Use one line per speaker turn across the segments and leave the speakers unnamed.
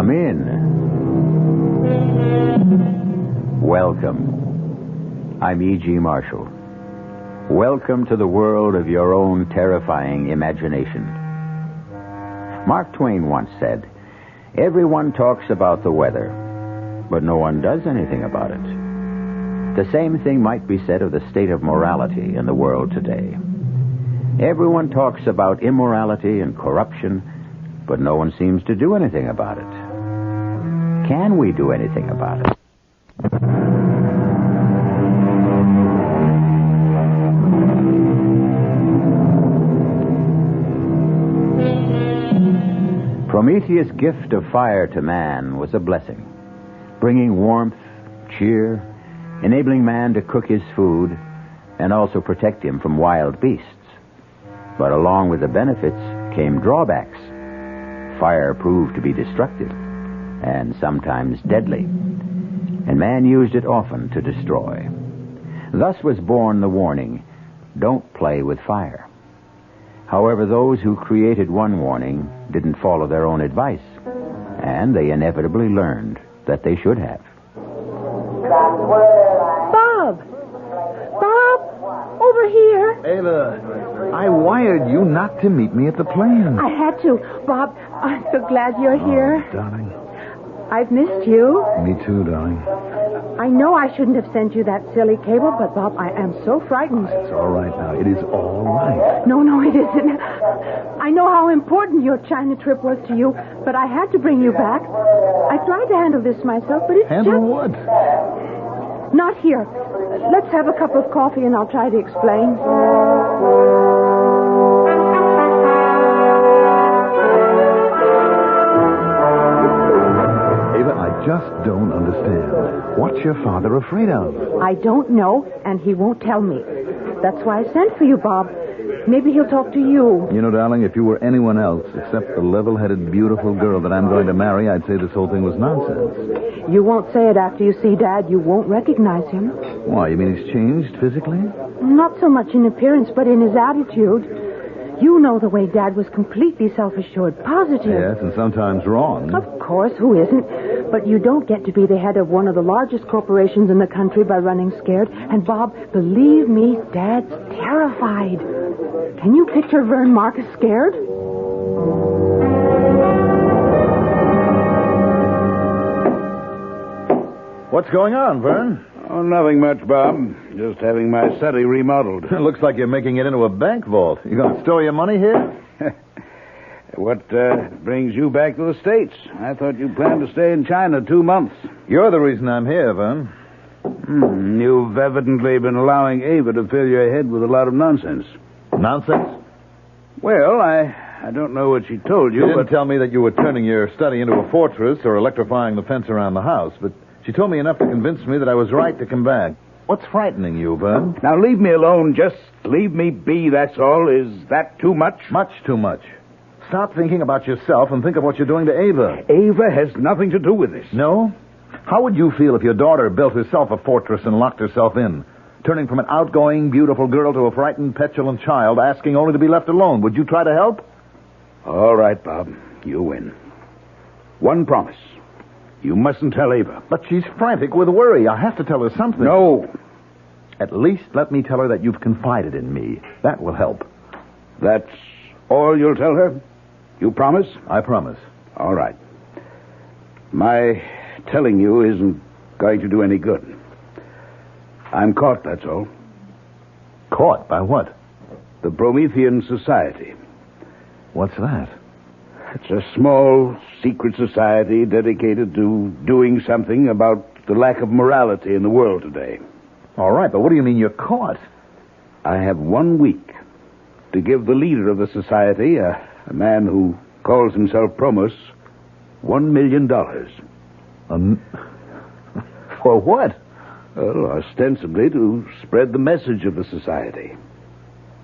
Come in. Welcome. I'm E.G. Marshall. Welcome to the world of your own terrifying imagination. Mark Twain once said, "Everyone talks about the weather, but no one does anything about it." The same thing might be said of the state of morality in the world today. Everyone talks about immorality and corruption, but no one seems to do anything about it. Can we do anything about it? Prometheus' gift of fire to man was a blessing, bringing warmth, cheer, enabling man to cook his food, and also protect him from wild beasts. But along with the benefits came drawbacks. Fire proved to be destructive, and sometimes deadly, and man used it often to destroy. Thus was born the warning, "Don't play with fire." However, those who created one warning didn't follow their own advice, and they inevitably learned that they should have.
Bob! Bob! Over here!
Ava, I wired you not to meet me at the plant.
I had to. Bob, I'm so glad you're here.
Darling.
I've missed you.
Me too, darling.
I know I shouldn't have sent you that silly cable, but, Bob, I am so frightened.
It's all right now. It is all right.
No, it isn't. I know how important your China trip was to you, but I had to bring you back. I tried to handle this myself, but it's
Handle what?
Not here. Let's have a cup of coffee and I'll try to explain.
Ava, I just don't understand. What's your father afraid of?
I don't know, and he won't tell me. That's why I sent for you, Bob. Maybe he'll talk to you.
You know, darling, if you were anyone else except the level-headed, beautiful girl that I'm going to marry, I'd say this whole thing was nonsense.
You won't say it after you see Dad. You won't recognize him.
Why, you mean he's changed physically?
Not so much in appearance, but in his attitude. You know the way Dad was completely self-assured, positive.
Yes, and sometimes wrong.
Of course, who isn't? But you don't get to be the head of one of the largest corporations in the country by running scared. And, Bob, believe me, Dad's terrified. Can you picture Vern Marcus scared?
What's going on, Vern?
Oh, nothing much, Bob. Just having my study remodeled.
It looks like you're making it into a bank vault. You going to store your money here?
What brings you back to the States? I thought you planned to stay in China 2 months.
You're the reason I'm here, Vern.
You've evidently been allowing Ava to fill your head with a lot of nonsense.
Nonsense?
Well, I don't know what she told you,
She didn't
but...
tell me that you were turning your study into a fortress or electrifying the fence around the house, but she told me enough to convince me that I was right to come back. What's frightening you, Vern?
Now, leave me alone. Just leave me be, that's all. Is that too much?
Much too much. Stop thinking about yourself and think of what you're doing to Ava.
Ava has nothing to do with this.
No? How would you feel if your daughter built herself a fortress and locked herself in, turning from an outgoing, beautiful girl to a frightened, petulant child, asking only to be left alone? Would you try to help?
All right, Bob. You win. One promise. You mustn't tell Ava.
But she's frantic with worry. I have to tell her something.
No.
At least let me tell her that you've confided in me. That will help.
That's all you'll tell her? You promise?
I promise.
All right. My telling you isn't going to do any good. I'm caught, that's all.
Caught? By what?
The Promethean Society.
What's that?
It's a small, secret society dedicated to doing something about the lack of morality in the world today.
All right, but what do you mean you're caught?
I have 1 week to give the leader of the society, a man who calls himself Promos, $1 million.
For what?
Well, ostensibly to spread the message of the society.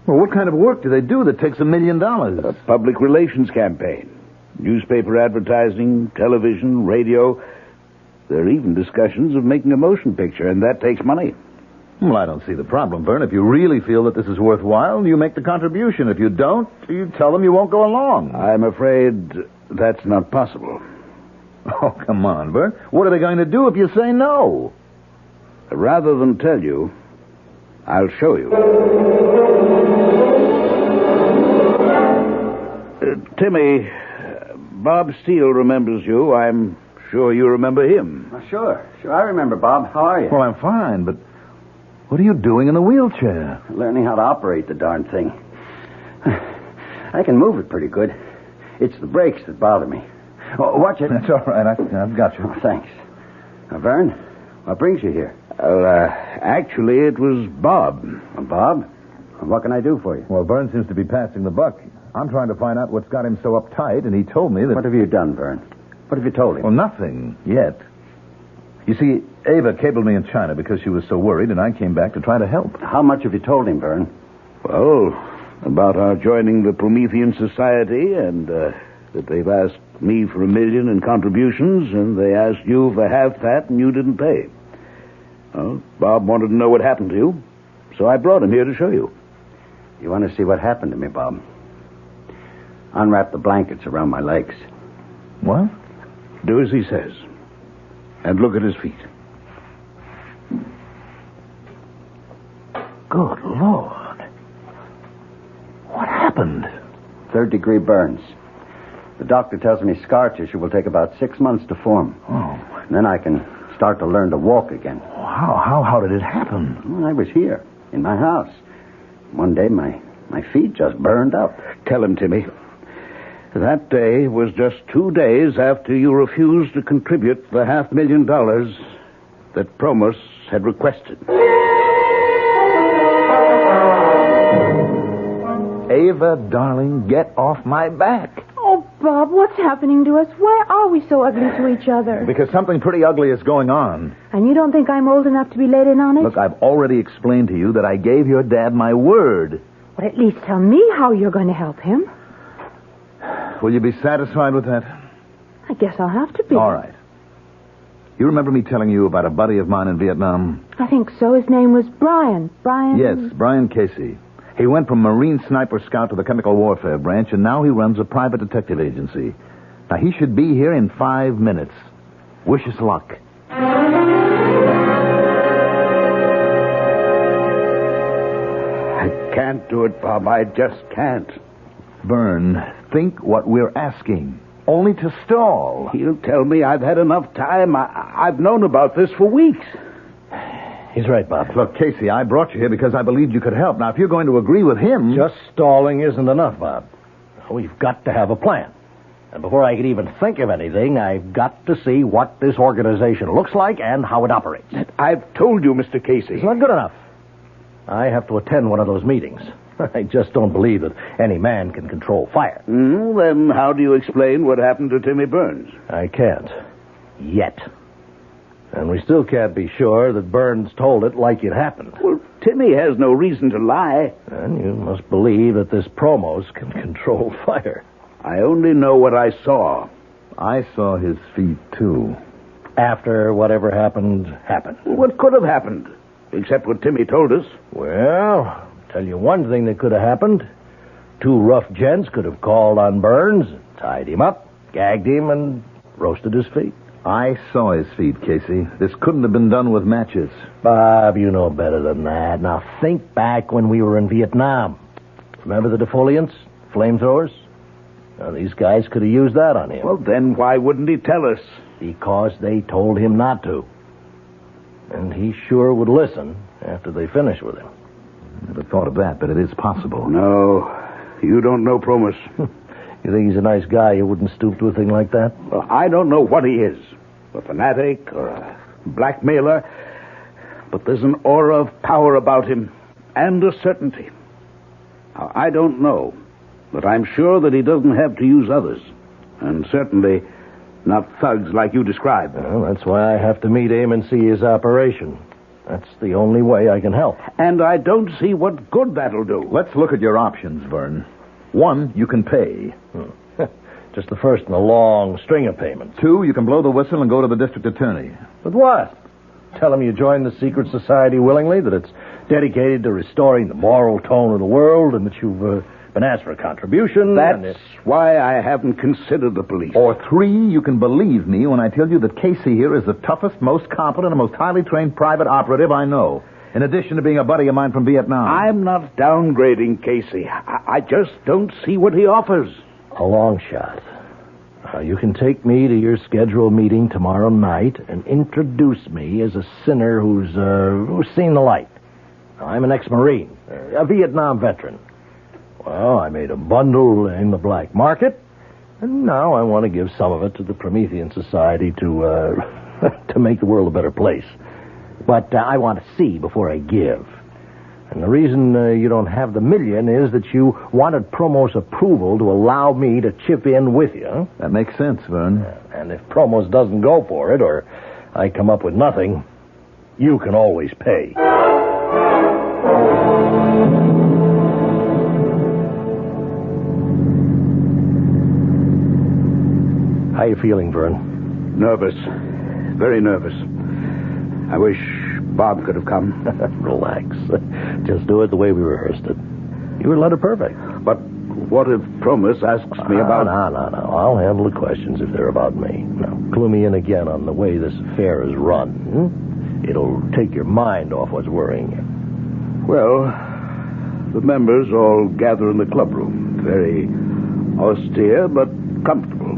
Well, what kind of work do they do that takes $1 million?
A public relations campaign. Newspaper advertising, television, radio. There are even discussions of making a motion picture, and that takes money.
Well, I don't see the problem, Vern. If you really feel that this is worthwhile, you make the contribution. If you don't, you tell them you won't go along.
I'm afraid that's not possible.
Oh, come on, Vern. What are they going to do if you say no?
Rather than tell you, I'll show you. Timmy, Bob Steele remembers you. I'm sure you remember him.
Sure, I remember, Bob. How are you?
Well, I'm fine, but what are you doing in the wheelchair?
Learning how to operate the darn thing. I can move it pretty good. It's the brakes that bother me. Oh, watch it.
That's all right. I've got you.
Oh, thanks. Now, Vern, what brings you here?
Actually, it was Bob.
Bob? What can I do for you?
Well, Vern seems to be passing the buck. I'm trying to find out what's got him so uptight, and he told me that...
What have you done, Vern? What have you told him?
Well, nothing yet. You see, Ava cabled me in China because she was so worried, and I came back to try to help.
How much have you told him, Vern?
Well, about our joining the Promethean Society, and that they've asked me for $1 million in contributions, and they asked you for half that, and you didn't pay. Well, Bob wanted to know what happened to you, so I brought him here to show you.
You want to see what happened to me, Bob? Unwrap the blankets around my legs.
What?
Do as he says. And look at his feet.
Good Lord. What happened?
3rd-degree burns. The doctor tells me scar tissue will take about 6 months to form.
Oh.
And then I can start to learn to walk again.
How did it happen?
Well, I was here, in my house. One day, my feet just burned up.
Tell him, Timmy. That day was just 2 days after you refused to contribute the $500,000 that Promos had requested.
Ava, darling, get off my back.
Oh, Bob, what's happening to us? Why are we so ugly to each other?
Because something pretty ugly is going on.
And you don't think I'm old enough to be let in on it?
Look, I've already explained to you that I gave your dad my word.
Well, at least tell me how you're going to help him.
Will you be satisfied with that?
I guess I'll have to be.
All right. You remember me telling you about a buddy of mine in Vietnam?
I think so. His name was Brian.
Yes, Brian Casey. He went from Marine Sniper Scout to the Chemical Warfare Branch, and now he runs a private detective agency. Now, he should be here in 5 minutes. Wish us luck.
I can't do it, Bob. I just can't.
Vern, think what we're asking. Only to stall.
He'll tell me I've had enough time. I've known about this for weeks.
He's right, Bob.
Look, Casey, I brought you here because I believed you could help. Now, if you're going to agree with him...
Just stalling isn't enough, Bob. We've got to have a plan. And before I can even think of anything, I've got to see what this organization looks like and how it operates.
I've told you, Mr. Casey.
It's not good enough. I have to attend one of those meetings. I just don't believe that any man can control fire.
Then how do you explain what happened to Timmy Burns?
I can't. Yet. And we still can't be sure that Burns told it like it happened.
Well, Timmy has no reason to lie.
And you must believe that this Promos can control fire.
I only know what I saw.
I saw his feet, too.
After whatever happened, happened.
What could have happened? Except what Timmy told us.
Well, tell you one thing that could have happened. 2 rough gents could have called on Burns, tied him up, gagged him, and roasted his feet.
I saw his feet, Casey. This couldn't have been done with matches.
Bob, you know better than that. Now, think back when we were in Vietnam. Remember the defoliants? Flamethrowers? Now, these guys could have used that on him.
Well, then why wouldn't he tell us?
Because they told him not to. And he sure would listen after they finished with him.
Never thought of that, but it is possible.
No, you don't know Promos.
You think he's a nice guy? You wouldn't stoop to a thing like that?
Well, I don't know what he is. A fanatic or a blackmailer. But there's an aura of power about him and a certainty. Now, I don't know, but I'm sure that he doesn't have to use others. And certainly not thugs like you described.
Well, that's why I have to meet him and see his operation. That's the only way I can help.
And I don't see what good that'll do.
Let's look at your options, Vern. 1, you can pay.
Just the first in a long string of payments.
2, you can blow the whistle and go to the district attorney.
But what? Tell him you joined the secret society willingly, that it's dedicated to restoring the moral tone of the world, and that you've been asked for a contribution.
That's why I haven't considered the police.
Or 3, you can believe me when I tell you that Casey here is the toughest, most competent, and most highly trained private operative I know. In addition to being a buddy of mine from Vietnam.
I'm not downgrading Casey. I just don't see what he offers.
A long shot. You can take me to your scheduled meeting tomorrow night and introduce me as a sinner who's seen the light. I'm an ex-Marine, a Vietnam veteran. Well, I made a bundle in the black market, and now I want to give some of it to the Promethean Society to to make the world a better place. But I want to see before I give. And the reason you don't have the $1 million is that you wanted Promo's approval to allow me to chip in with you.
That makes sense, Vern.
And if Promos doesn't go for it, or I come up with nothing, you can always pay. How you feeling, Vern?
Nervous. Very nervous. I wish Bob could have come.
Relax. Just do it the way we rehearsed it. You were letter perfect.
But what if Promus asks me about...
No. I'll handle the questions if they're about me. Now, clue me in again on the way this affair is run. It'll take your mind off what's worrying you.
Well, the members all gather in the clubroom. Very austere, but comfortable.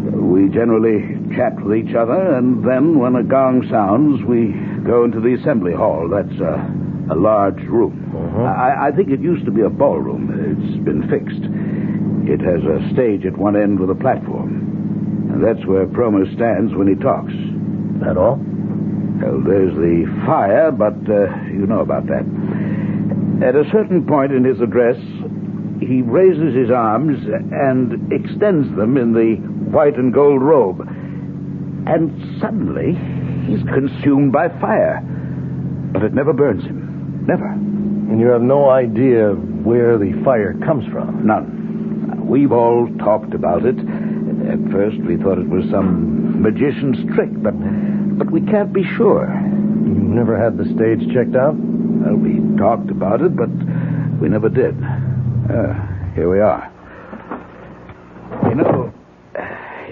We generally chat with each other, and then when a gong sounds, we go into the assembly hall. That's a large room. I think it used to be a ballroom. It's been fixed. It has a stage at one end with a platform. And that's where Promo stands when he talks.
That all?
Well, there's the fire, but you know about that. At a certain point in his address, he raises his arms and extends them in the white and gold robe. And suddenly, he's consumed by fire. But it never burns him. Never.
And you have no idea where the fire comes from?
None. We've all talked about it. At first, we thought it was some magician's trick, but we can't be sure.
You never had the stage checked out?
Well, we talked about it, but we never did. Here we are. You know,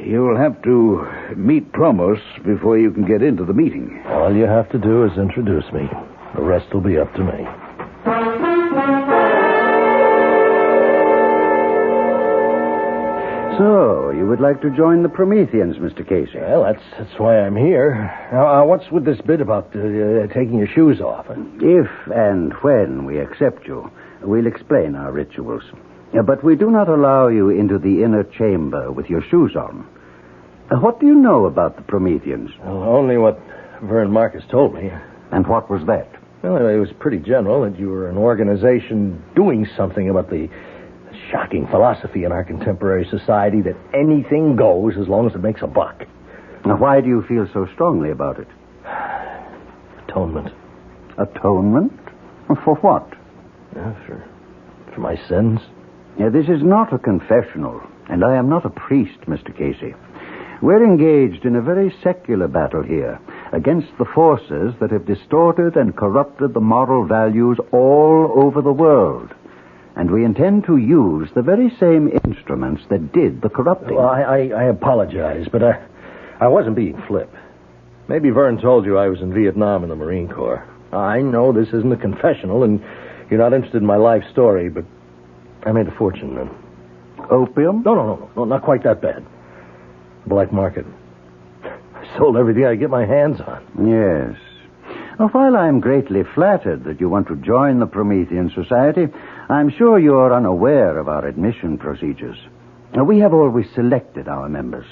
you'll have to meet Promos before you can get into the meeting.
All you have to do is introduce me. The rest will be up to me.
So, you would like to join the Prometheans, Mr. Casey?
Well, that's why I'm here. Now, what's with this bit about taking your shoes off?
If and when we accept you, we'll explain our rituals. But we do not allow you into the inner chamber with your shoes on. What do you know about the Prometheans?
Well, only what Vern Marcus told me.
And what was that?
Well, it was pretty general that you were an organization doing something about the shocking philosophy in our contemporary society that anything goes as long as it makes a buck.
Now, why do you feel so strongly about it?
Atonement.
Atonement? For what?
For my sins.
Now, this is not a confessional, and I am not a priest, Mr. Casey. We're engaged in a very secular battle here against the forces that have distorted and corrupted the moral values all over the world. And we intend to use the very same instruments that did the corrupting.
Well, I apologize, but I wasn't being flip. Maybe Vern told you I was in Vietnam in the Marine Corps. I know this isn't a confessional, and you're not interested in my life story, but I made a fortune then.
Opium?
No, not quite that bad. Black market. I sold everything I could get my hands on.
Yes. Well, while I'm greatly flattered that you want to join the Promethean Society, I'm sure you're unaware of our admission procedures. We have always selected our members,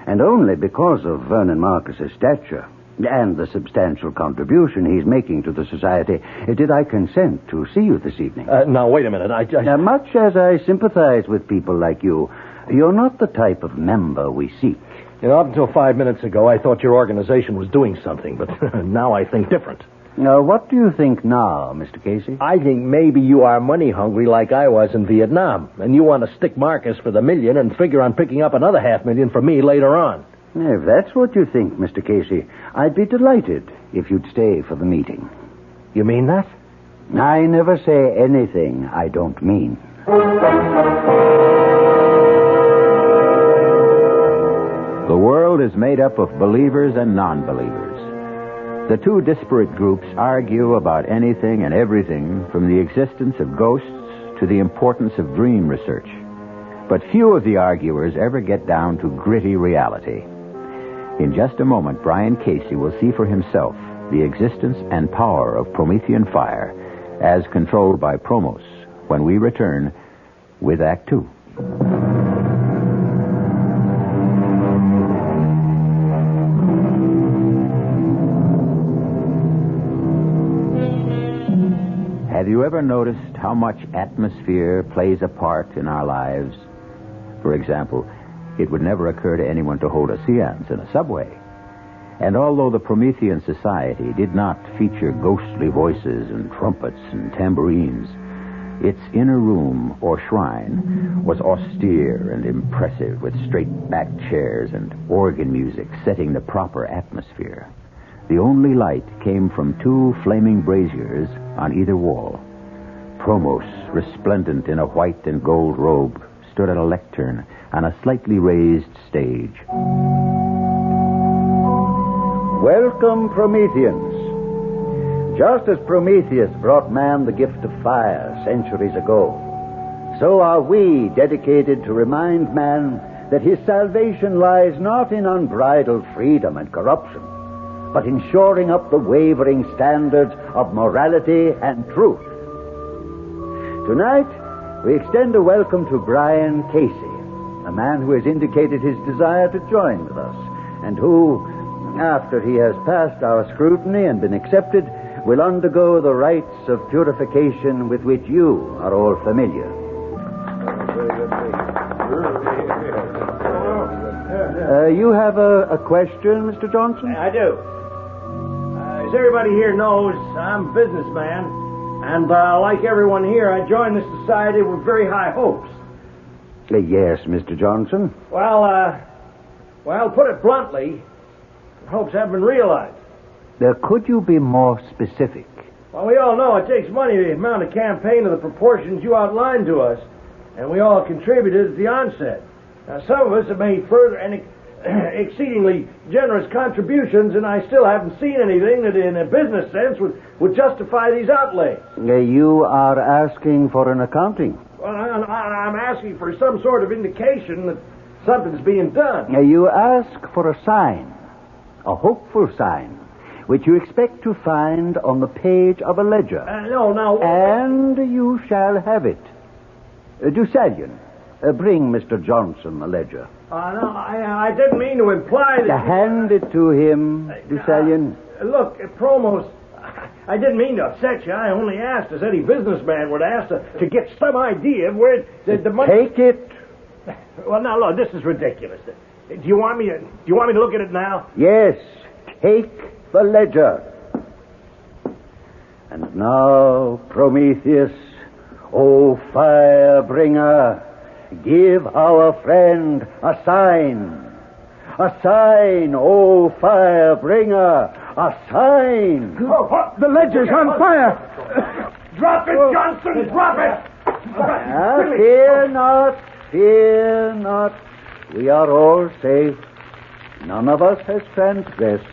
and only because of Vernon Marcus's stature and the substantial contribution he's making to the society did I consent to see you this evening.
Now, wait a minute.
Now, much as I sympathize with people like you, you're not the type of member we seek.
You know, up until 5 minutes ago, I thought your organization was doing something, but now I think different.
Now, what do you think now, Mr. Casey?
I think maybe you are money hungry like I was in Vietnam, and you want to stick Marcus for the $1 million and figure on picking up another $500,000 for me later on.
If that's what you think, Mr. Casey, I'd be delighted if you'd stay for the meeting.
You mean that?
I never say anything I don't mean.
The world is made up of believers and non-believers. The two disparate groups argue about anything and everything, from the existence of ghosts to the importance of dream research. But few of the arguers ever get down to gritty reality. In just a moment, Brian Casey will see for himself the existence and power of Promethean fire as controlled by Promos when we return with Act Two. Have you ever noticed how much atmosphere plays a part in our lives? For example, it would never occur to anyone to hold a seance in a subway. And although the Promethean Society did not feature ghostly voices and trumpets and tambourines, its inner room or shrine was austere and impressive, with straight-backed chairs and organ music setting the proper atmosphere. The only light came from two flaming braziers on either wall. Promos, resplendent in a white and gold robe, stood at a lectern on a slightly raised stage.
Welcome, Prometheans. Just as Prometheus brought man the gift of fire centuries ago, so are we dedicated to remind man that his salvation lies not in unbridled freedom and corruption, but in shoring up the wavering standards of morality and truth. Tonight, we extend a welcome to Brian Casey, a man who has indicated his desire to join with us, and who, after he has passed our scrutiny and been accepted, will undergo the rites of purification with which you are all familiar. You have a question, Mr. Johnson?
I do. As everybody here knows, I'm a businessman, and like everyone here, I joined this society with very high hopes.
Yes, Mr. Johnson.
Well, put it bluntly, hopes haven't been realized.
Could you be more specific?
Well, we all know it takes money to mount a campaign of the proportions you outlined to us, and we all contributed at the onset. Now, some of us have made further and exceedingly generous contributions, and I still haven't seen anything that, in a business sense, would justify these outlays.
You are asking for an accounting.
Well, I'm asking for some sort of indication that something's being done.
You ask for a sign, a hopeful sign, which you expect to find on the page of a ledger.
No.
And you shall have it. Deucalion, bring Mr. Johnson the ledger.
No, I didn't mean to imply that...
Hand it to him, Deucalion.
Look, Promos, I didn't mean to upset you. I only asked, as any businessman would ask, to get some idea of where the money...
Take it.
Well, now, look, this is ridiculous. Do you want me to look at it now?
Yes, take the ledger. And now, Prometheus, O fire bringer, give our friend a sign. A sign, O fire bringer, a sign.
Oh, the ledger's on fire.
Drop it, Johnson, drop it.
Fear not. We are all safe. None of us has transgressed.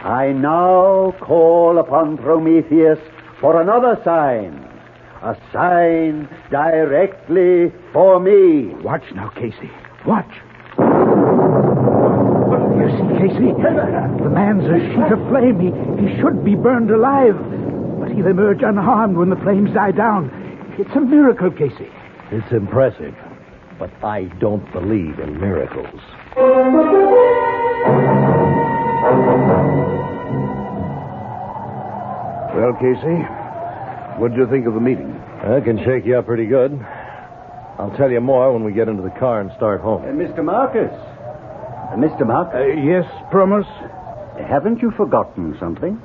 I now call upon Prometheus for another sign. A sign directly for me.
Watch now, Casey. Watch. You see, Casey? The man's a sheet of flame. He should be burned alive. But he'll emerge unharmed when the flames die down. It's a miracle, Casey.
It's impressive, but I don't believe in miracles.
Well, Casey, what did you think of the meeting?
I can shake you up pretty good. I'll tell you more when we get into the car and start home.
Mr. Marcus. Mr. Marcus.
Yes, Promos?
Haven't you forgotten something?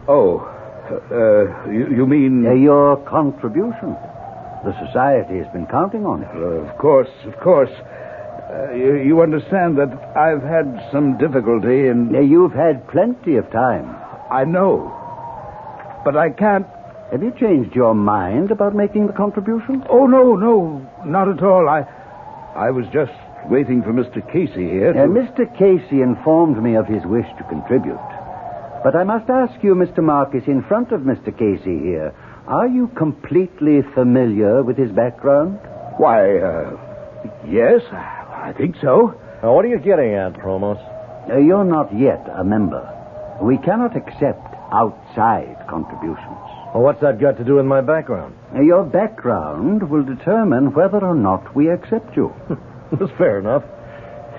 Oh, you mean...
Your contribution. The society has been counting on it.
Of course. You understand that I've had some difficulty in...
You've had plenty of time.
I know. But I can't...
Have you changed your mind about making the contribution?
Oh, no, not at all. I was just waiting for Mr. Casey here to...
Mr. Casey informed me of his wish to contribute. But I must ask you, Mr. Marcus, in front of Mr. Casey here, are you completely familiar with his background?
Why, yes, I think so.
Now, what are you getting at, Promos?
You're not yet a member. We cannot accept outside contributions.
Well, what's that got to do with my background?
Your background will determine whether or not we accept you.
That's fair enough.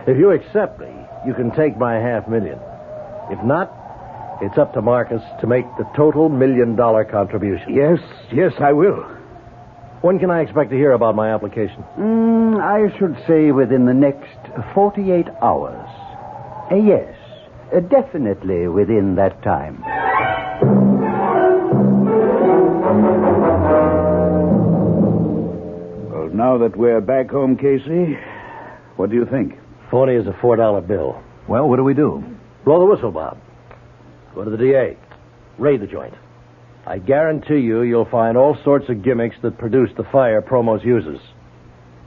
If you accept me, you can take my $500,000. If not, it's up to Marcus to make the total $1 million contribution.
Yes, I will.
When can I expect to hear about my application?
I should say within the next 48 hours. Yes, definitely within that time.
Well, now that we're back home, Casey, what do you think?
Phony is a $4 bill.
Well, what do we do?
Blow the whistle, Bob. Go to the DA. Raid the joint. I guarantee you'll find all sorts of gimmicks that produce the fire Promos uses.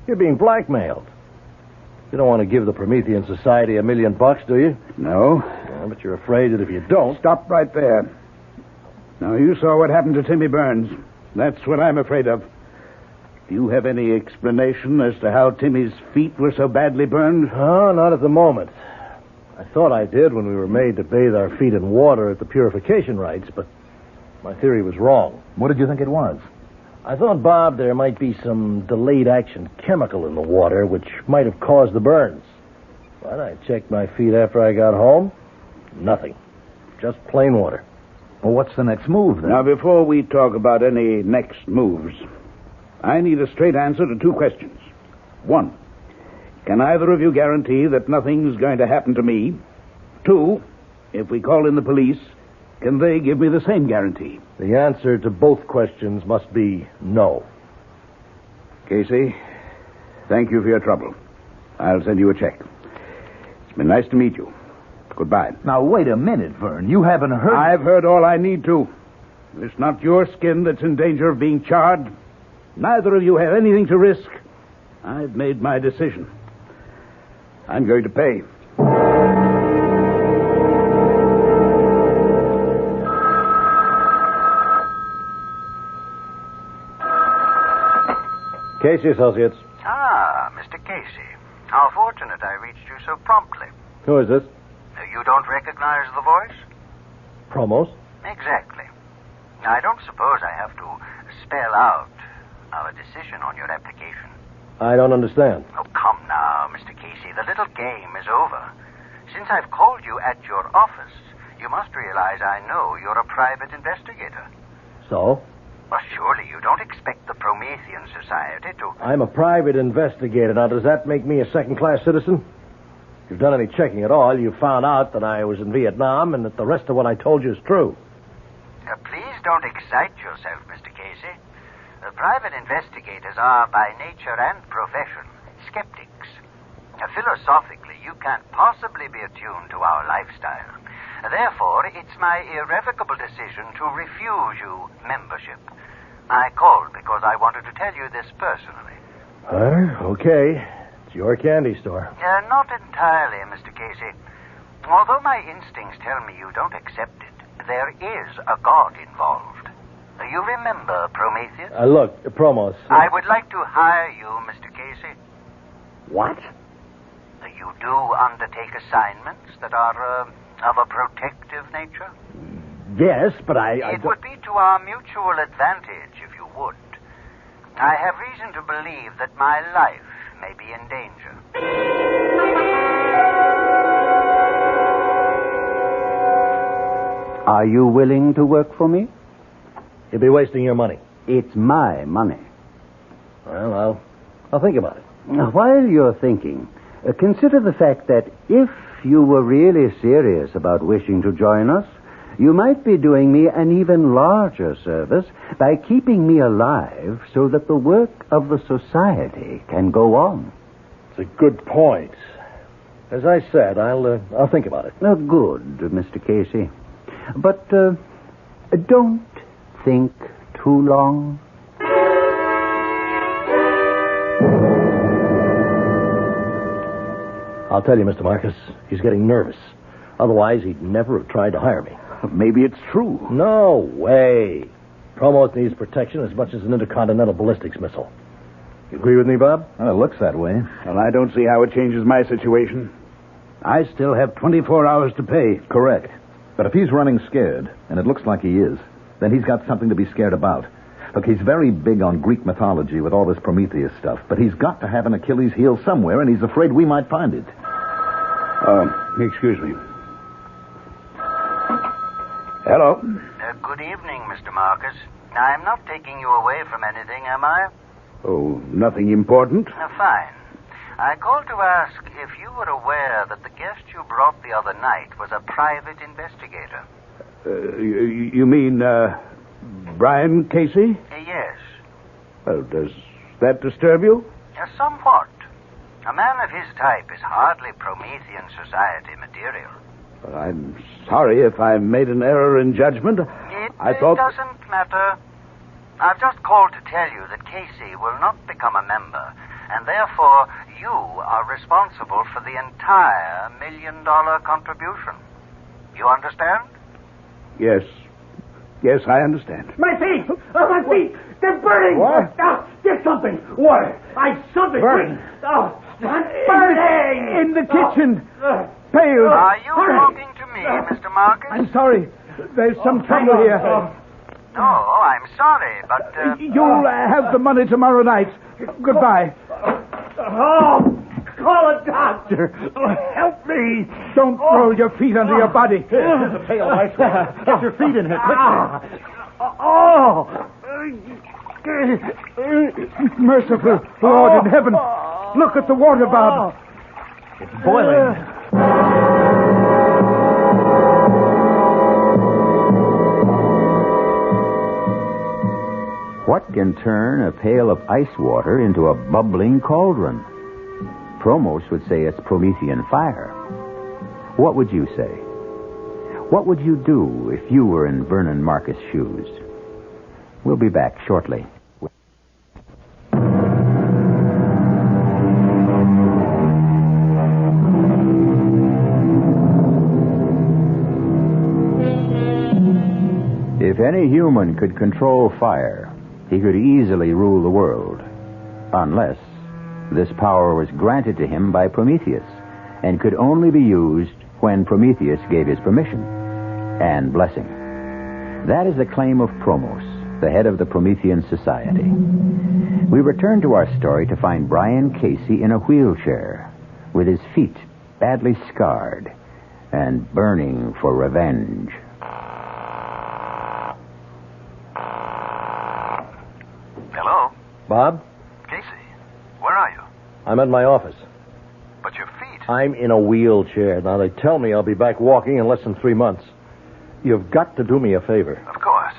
You're being blackmailed. You don't want to give the Promethean Society $1 million, do you?
No.
Yeah, but you're afraid that if you don't...
Stop right there. Now, you saw what happened to Timmy Burns. That's what I'm afraid of. Do you have any explanation as to how Timmy's feet were so badly burned?
Oh, not at the moment. I thought I did when we were made to bathe our feet in water at the purification rites, but my theory was wrong.
What did you think it was?
I thought, Bob, there might be some delayed action chemical in the water which might have caused the burns. But I checked my feet after I got home. Nothing. Just plain water.
Well, what's the next move, then?
Now, before we talk about any next moves, I need a straight answer to two questions. One, can either of you guarantee that nothing's going to happen to me? Two, if we call in the police, can they give me the same guarantee?
The answer to both questions must be no.
Casey, thank you for your trouble. I'll send you a check. It's been nice to meet you. Goodbye.
Now, wait a minute, Vern. You haven't heard...
I've heard all I need to. It's not your skin that's in danger of being charred. Neither of you have anything to risk. I've made my decision. I'm going to pay.
Casey Associates.
Ah, Mr. Casey. How fortunate I reached you so promptly.
Who is this?
You don't recognize the voice?
Promos?
Exactly. I don't suppose I have to spell out our decision on your application.
I don't understand.
Oh, come now, Mr. Casey. The little game is over. Since I've called you at your office, you must realize I know you're a private investigator.
So?
Well, surely you don't expect the Promethean Society to...
I'm a private investigator. Now, does that make me a second-class citizen? If you've done any checking at all, you found out that I was in Vietnam and that the rest of what I told you is true.
Please don't excite yourself, Mr. Casey. Private investigators are, by nature and profession, skeptics. Philosophically, you can't possibly be attuned to our lifestyle. Therefore, it's my irrevocable decision to refuse you membership. I called because I wanted to tell you this personally.
Okay. It's your candy store.
Not entirely, Mr. Casey. Although my instincts tell me you don't accept it, there is a god involved. You remember Prometheus?
Look, Promos.
I would like to hire you, Mr. Casey.
What?
You do undertake assignments that are of a protective nature?
Yes, but
It would be to our mutual advantage if you would. I have reason to believe that my life may be in danger.
Are you willing to work for me?
You'll be wasting your money.
It's my money.
Well, I'll think about it.
Now, while you're thinking, consider the fact that if you were really serious about wishing to join us, you might be doing me an even larger service by keeping me alive so that the work of the society can go on.
It's a good point. As I said, I'll think about it.
Good, Mr. Casey. But don't think too too long?
I'll tell you, Mr. Marcus, he's getting nervous. Otherwise, he'd never have tried to hire me.
Maybe it's true.
No way. Promos needs protection as much as an intercontinental ballistics missile. You agree with me, Bob?
Well, it looks that way.
Well, I don't see how it changes my situation. I still have 24 hours to pay.
Correct. But if he's running scared, and it looks like he is, then he's got something to be scared about. Look, he's very big on Greek mythology with all this Prometheus stuff, but he's got to have an Achilles heel somewhere, and he's afraid we might find it.
Excuse me. Hello?
Good evening, Mr. Marcus. I'm not taking you away from anything, am I?
Oh, nothing important?
Fine. I called to ask if you were aware that the guest you brought the other night was a private investigator.
You mean, Brian Casey?
Yes.
Does that disturb you?
Somewhat. A man of his type is hardly Promethean society material.
I'm sorry if I made an error in judgment.
It
thought...
doesn't matter. I've just called to tell you that Casey will not become a member, and therefore you are responsible for the entire $1 million contribution. You understand?
Yes. Yes, I understand.
My feet! My feet! They're burning!
What?
Get something! Water! Something!
Burning?
I'm burning!
In the kitchen! Pails!
Are you talking to me, Mr. Marcus?
I'm sorry. There's some trouble here.
No, I'm sorry, but...
You'll have the money tomorrow night. Goodbye.
Call a doctor! Help me!
Don't throw your feet under your body.
Here's a pail of ice water.
Get your feet in here, quick. Merciful Lord in heaven. Look at the water, Bob.
It's boiling.
What can turn a pail of ice water into a bubbling cauldron? Promos would say it's Promethean fire. What would you say? What would you do if you were in Vernon Marcus' shoes? We'll be back shortly. If any human could control fire, he could easily rule the world. Unless this power was granted to him by Prometheus and could only be used when Prometheus gave his permission and blessing. That is the claim of Promos, the head of the Promethean Society. We return to our story to find Brian Casey in a wheelchair with his feet badly scarred and burning for revenge.
Hello?
Bob?
Casey, where are you?
I'm at my office.
But your feet...
I'm in a wheelchair. Now, they tell me I'll be back walking in less than 3 months. You've got to do me a favor.
Of course.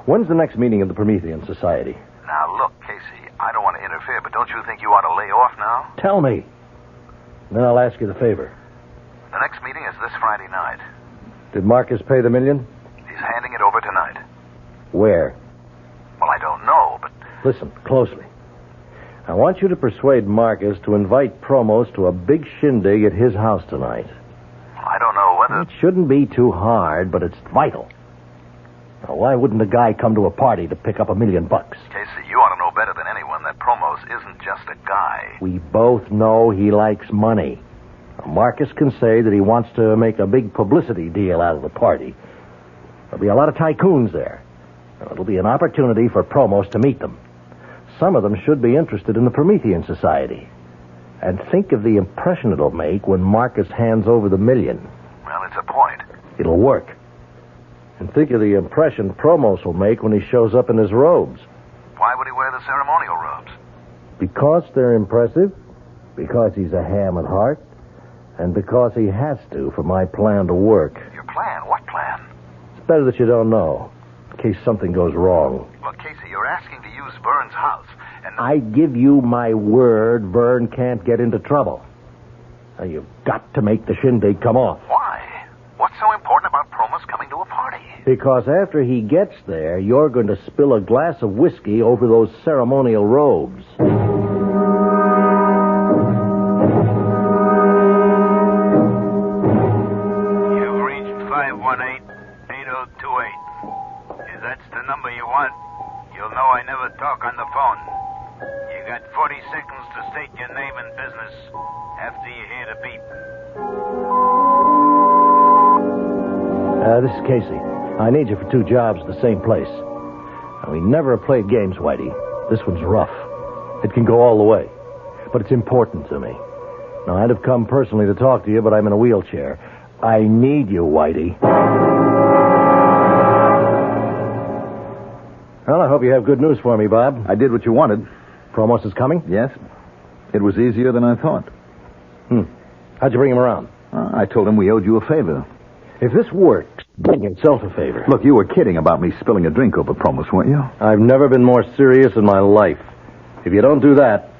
When's the next meeting of the Promethean Society?
Now, look, Casey, I don't want to interfere, but don't you think you ought to lay off now?
Tell me. Then I'll ask you the favor.
The next meeting is this Friday night.
Did Marcus pay the $1 million?
He's handing it over tonight.
Where?
Well, I don't know, but...
Listen closely. I want you to persuade Marcus to invite Promos to a big shindig at his house tonight.
I don't know whether...
It shouldn't be too hard, but it's vital. Now, why wouldn't a guy come to a party to pick up $1 million?
Casey, you ought to know better than anyone that Promos isn't just a guy.
We both know he likes money. Now, Marcus can say that he wants to make a big publicity deal out of the party. There'll be a lot of tycoons there. Now, it'll be an opportunity for Promos to meet them. Some of them should be interested in the Promethean Society. And think of the impression it'll make when Marcus hands over the $1 million.
Well, it's a point.
It'll work. And think of the impression Promos will make when he shows up in his robes.
Why would he wear the ceremonial robes?
Because they're impressive, because he's a ham at heart, and because he has to for my plan to work.
Your plan? What plan?
It's better that you don't know, in case something goes wrong.
Look, Casey, you're asking to use Vern's house, and...
I give you my word Vern can't get into trouble. Now, you've got to make the shindig come off.
Why? What's so important about Promos coming to a party?
Because after he gets there, you're going to spill a glass of whiskey over those ceremonial robes.
You've reached 518-8028. If that's the number you want, you'll know I never talk on the phone. You got 40 seconds to state your name and business after you hear the beep.
This is Casey. I need you for 2 jobs at the same place. Now, we never have played games, Whitey. This one's rough. It can go all the way. But it's important to me. Now, I'd have come personally to talk to you, but I'm in a wheelchair. I need you, Whitey. Well, I hope you have good news for me, Bob.
I did what you wanted.
Promos is coming?
Yes. It was easier than I thought.
How'd you bring him around?
I told him we owed you a favor.
If this works, do yourself a favor.
Look, you were kidding about me spilling a drink over Promos, weren't you?
I've never been more serious in my life. If you don't do that,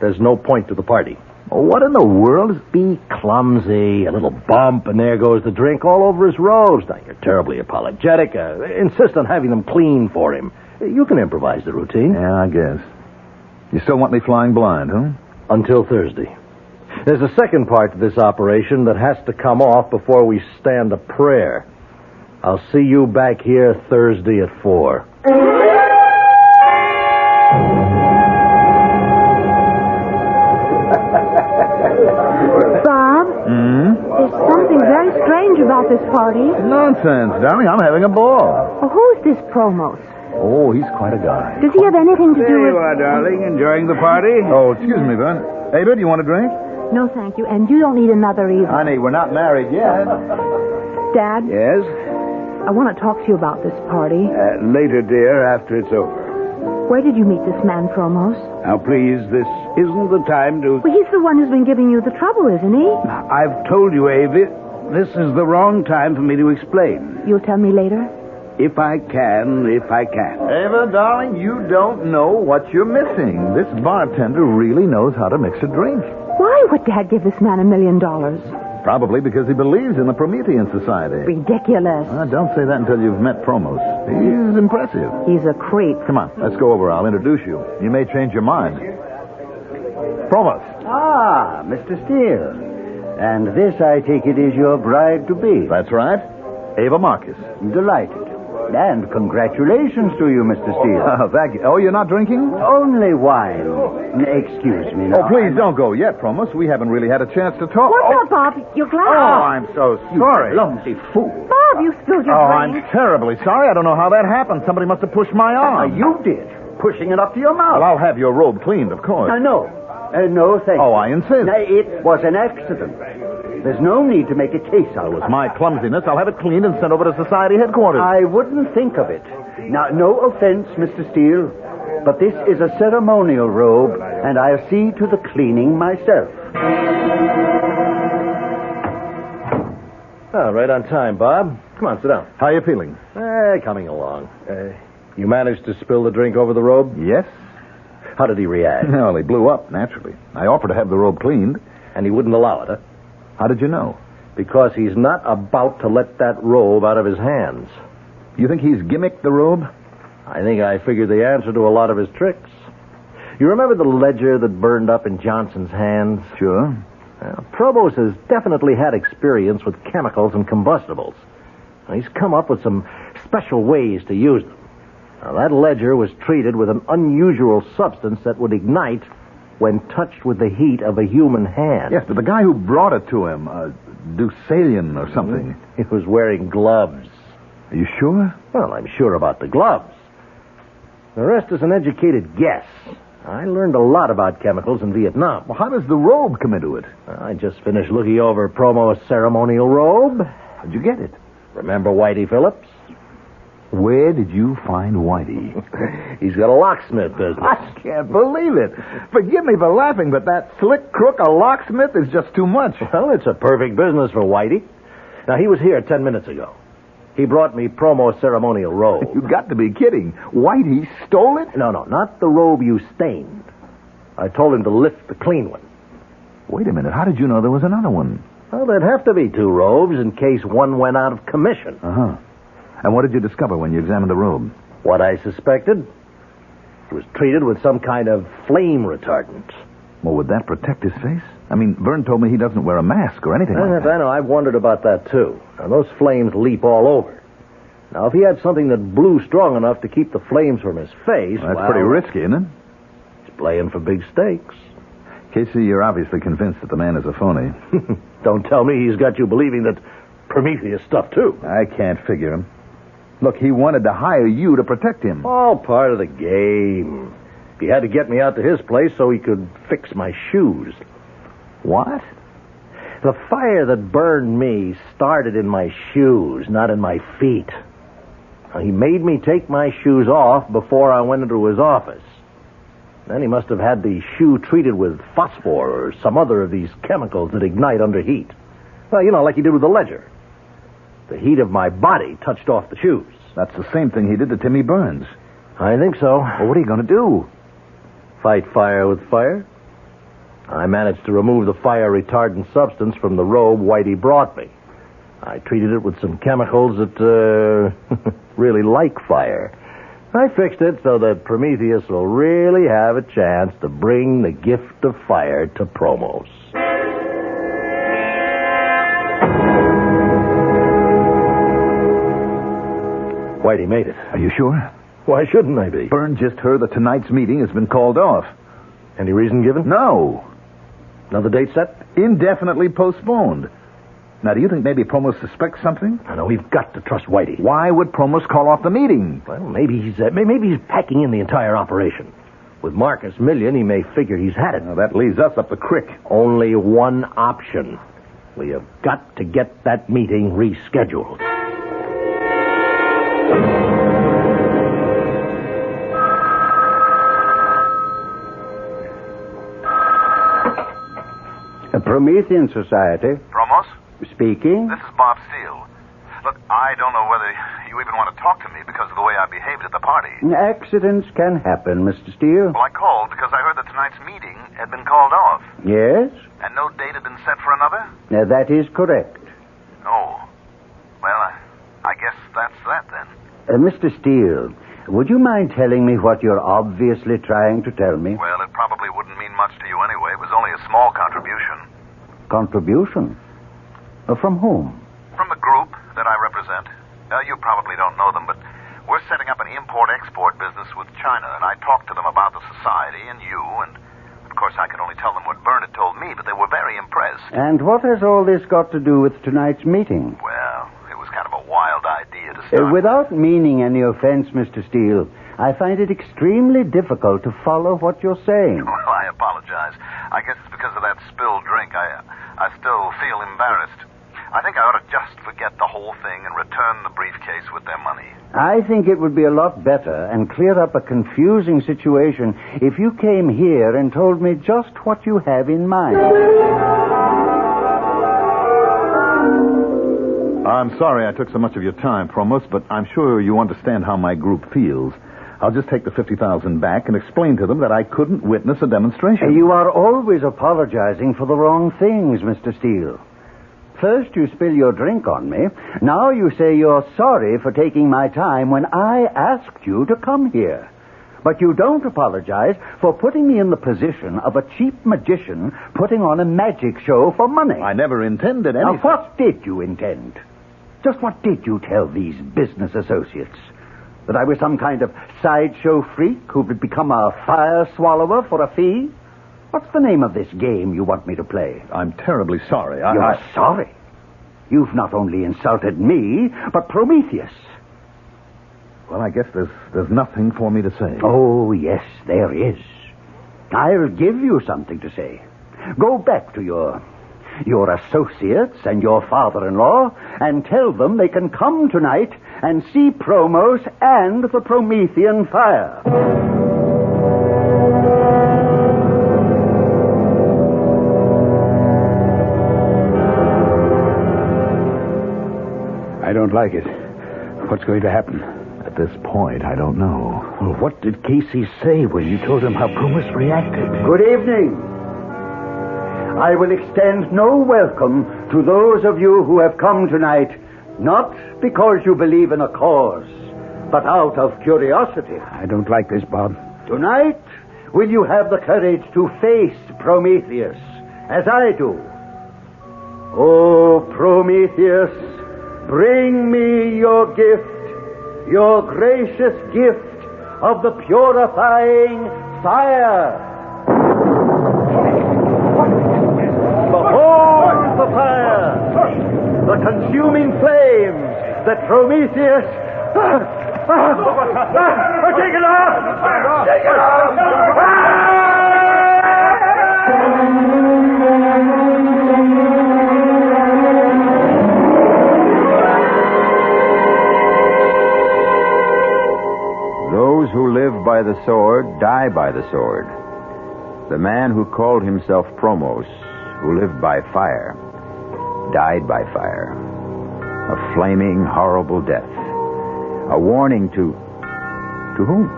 there's no point to the party.
Oh, what in the world?
Be clumsy, a little bump, and there goes the drink all over his robes. Now, you're terribly apologetic. Insist on having them clean for him. You can improvise the routine.
Yeah, I guess. You still want me flying blind, huh?
Until Thursday. There's a second part to this operation that has to come off before we stand a prayer. I'll see you back here Thursday at 4.
Bob? There's something very strange about this party.
Nonsense, darling. I'm having a ball.
Well, who's this Promos?
Oh, he's quite a guy.
Does he have anything to do
There
with...
you are, darling. Enjoying the party?
Oh, excuse me, Vern. Ava, do you want a drink?
No, thank you. And you don't need another either.
Honey, we're not married yet.
Dad,
Yes?
I want to talk to you about this party.
Later, dear, after it's over.
Where did you meet this man, Promos?
Now, please, this isn't the time to...
Well, he's the one who's been giving you the trouble, isn't he?
I've told you, Avi, this is the wrong time for me to explain.
You'll tell me later?
If I can.
Ava, darling, you don't know what you're missing. This bartender really knows how to mix a drink.
Why would Dad give this man $1 million?
Probably because he believes in the Promethean Society.
Ridiculous.
Don't say that until you've met Promos. He's impressive.
He's a creep.
Come on, let's go over. I'll introduce you. You may change your mind. Promos.
Ah, Mr. Steele. And this, I take it, is your bride-to-be.
That's right. Ava Marcus.
Delighted. And congratulations to you, Mr. Steele.
Thank you. Oh, you're not drinking?
Only wine. Excuse me now.
Oh, please don't go yet, Promos. We haven't really had a chance to talk.
What's up, Bob? Your glass?
Oh, I'm so sorry.
Clumsy fool.
Bob, you spilled your
I'm
drink.
terribly sorry. I don't know how that happened. Somebody must have pushed my arm.
You did. Pushing it up to your mouth.
Well, I'll have your robe cleaned, of course.
No. No, thank you.
Oh, I insist.
No, it was an accident. There's no need to make a case out of it.
My clumsiness. I'll have it cleaned and sent over to Society headquarters.
I wouldn't think of it. Now, no offense, Mr. Steele, but this is a ceremonial robe, and I'll see to the cleaning myself.
Oh, right on time, Bob. Come on, sit down.
How are you feeling?
Coming along. You managed to spill the drink over the robe?
Yes.
How did he react?
Well, he blew up, naturally. I offered to have the robe cleaned.
And he wouldn't allow it, huh?
How did you know?
Because he's not about to let that robe out of his hands.
You think he's gimmicked the robe?
I think I figured the answer to a lot of his tricks. You remember the ledger that burned up in Johnson's hands?
Sure.
Well, Probos has definitely had experience with chemicals and combustibles. He's come up with some special ways to use them. Now, that ledger was treated with an unusual substance that would ignite when touched with the heat of a human hand.
Yes, but the guy who brought it to him, Deucalion or something.
He was wearing gloves.
Are you sure?
Well, I'm sure about the gloves. The rest is an educated guess. I learned a lot about chemicals in Vietnam.
Well, how does the robe come into it?
I just finished looking over Promo's ceremonial robe.
How'd you get it?
Remember Whitey Phillips?
Where did you find Whitey?
He's got a locksmith business.
I can't believe it. Forgive me for laughing, but that slick crook, a locksmith, is just too much.
Well, it's a perfect business for Whitey. Now, he was here 10 minutes ago. He brought me Promo's ceremonial robe.
You got to be kidding. Whitey stole it?
No, not the robe you stained. I told him to lift the clean one.
Wait a minute. How did you know there was another one?
Well, there'd have to be 2 robes in case one went out of commission.
Uh-huh. And what did you discover when you examined the robe?
What I suspected. He was treated with some kind of flame retardant.
Well, would that protect his face? I mean, Vern told me he doesn't wear a mask or anything like that.
I know. I've wondered about that, too. Now, those flames leap all over. Now, if he had something that blew strong enough to keep the flames from his face...
Well, that's pretty risky, isn't it?
He's playing for big stakes.
Casey, you're obviously convinced that the man is a phony.
Don't tell me he's got you believing that Prometheus stuff, too.
I can't figure him. Look, he wanted to hire you to protect him.
All part of the game. He had to get me out to his place so he could fix my shoes.
What?
The fire that burned me started in my shoes, not in my feet. Now, he made me take my shoes off before I went into his office. Then he must have had the shoe treated with phosphor or some other of these chemicals that ignite under heat. Well, like he did with the ledger. The heat of my body touched off the shoes.
That's the same thing he did to Timmy Burns.
I think so.
Well, what are you going to do?
Fight fire with fire. I managed to remove the fire-retardant substance from the robe Whitey brought me. I treated it with some chemicals that really like fire. I fixed it so that Prometheus will really have a chance to bring the gift of fire to Promos. Whitey made it.
Are you sure?
Why shouldn't I be?
Byrne just heard that tonight's meeting has been called off.
Any reason given?
No.
Another date set?
Indefinitely postponed. Now, do you think maybe Promos suspects something?
I know, we've got to trust Whitey.
Why would Promos call off the meeting?
Well, maybe he's packing in the entire operation. With Marcus Million, he may figure he's had it.
Now, that leaves us up the creek.
Only one option. We have got to get that meeting rescheduled.
A Promethean Society.
Promos?
Speaking.
This is Bob Steele. Look, I don't know whether you even want to talk to me because of the way I behaved at the party.
Accidents can happen, Mr. Steele.
Well, I called because I heard that tonight's meeting had been called off.
Yes?
And no date had been set for another?
That is correct.
Oh. Well, I guess that's that then.
Mr. Steele, would you mind telling me what you're obviously trying to tell me?
Well, it probably wouldn't mean much to you anyway. It was only a small contribution.
Contribution? From whom?
From the group that I represent. You probably don't know them, but we're setting up an import-export business with China, and I talked to them about the society and you, and of course I could only tell them what Byrne had told me, but they were very impressed.
And what has all this got to do with tonight's meeting?
Well, it was kind of a wild idea to start.
Without meaning any offense, Mr. Steele, I find it extremely difficult to follow what you're saying.
Well, I apologize. I guess it's because of that spilled drink. I still feel embarrassed. I think I ought to just forget the whole thing and return the briefcase with their money.
I think it would be a lot better and clear up a confusing situation if you came here and told me just what you have in mind.
I'm sorry I took so much of your time, Promos, but I'm sure you understand how my group feels. I'll just take the $50,000 back and explain to them that I couldn't witness a demonstration.
You are always apologizing for the wrong things, Mr. Steele. First you spill your drink on me. Now you say you're sorry for taking my time when I asked you to come here. But you don't apologize for putting me in the position of a cheap magician putting on a magic show for money.
I never intended anything.
Now, what did you intend? Just what did you tell these business associates? That I was some kind of sideshow freak who would become a fire swallower for a fee? What's the name of this game you want me to play?
I'm terribly sorry.
You're sorry? You've not only insulted me, but Prometheus.
Well, I guess there's nothing for me to say.
Oh, yes, there is. I'll give you something to say. Go back to your associates and your father-in-law and tell them they can come tonight and see Promos and the Promethean fire.
I don't like it. What's going to happen?
At this point, I don't know.
Well, what did Casey say when you told him how Promos reacted?
Good evening. I will extend no welcome to those of you who have come tonight Not because you believe in a cause, but out of curiosity.
I don't like this, Bob.
Tonight, will you have the courage to face Prometheus, as I do? Oh, Prometheus, bring me your gift, your gracious gift of the purifying fire. Behold the fire, the consuming flames that Prometheus... Take it off! Take it off!
Those who live by the sword die by the sword. The man who called himself Promos, who lived by fire, died by fire. A flaming, horrible death. A warning to whom?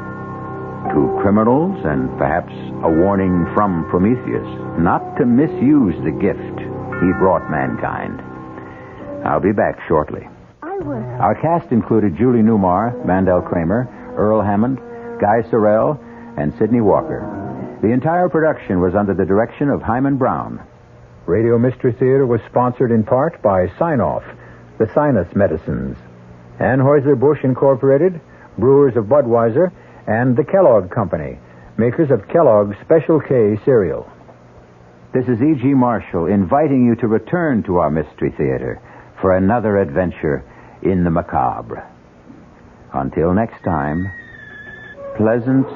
To criminals, and perhaps a warning from Prometheus not to misuse the gift he brought mankind. I'll be back shortly. Our cast included Julie Newmar, Mandel Kramer, Earl Hammond, Guy Sorrell, and Sidney Walker. The entire production was under the direction of Hyman Brown.
Radio Mystery Theater was sponsored in part by Sign-Off, the Sinus Medicines, Anheuser-Busch Incorporated, Brewers of Budweiser, and the Kellogg Company, makers of Kellogg's Special K cereal.
This is E.G. Marshall inviting you to return to our Mystery Theater for another adventure in the macabre. Until next time, pleasant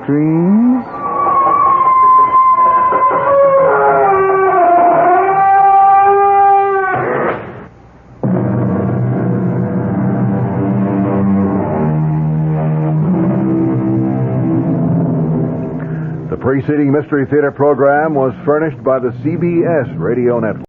dreams.
The preceding Mystery Theater program was furnished by the CBS Radio Network.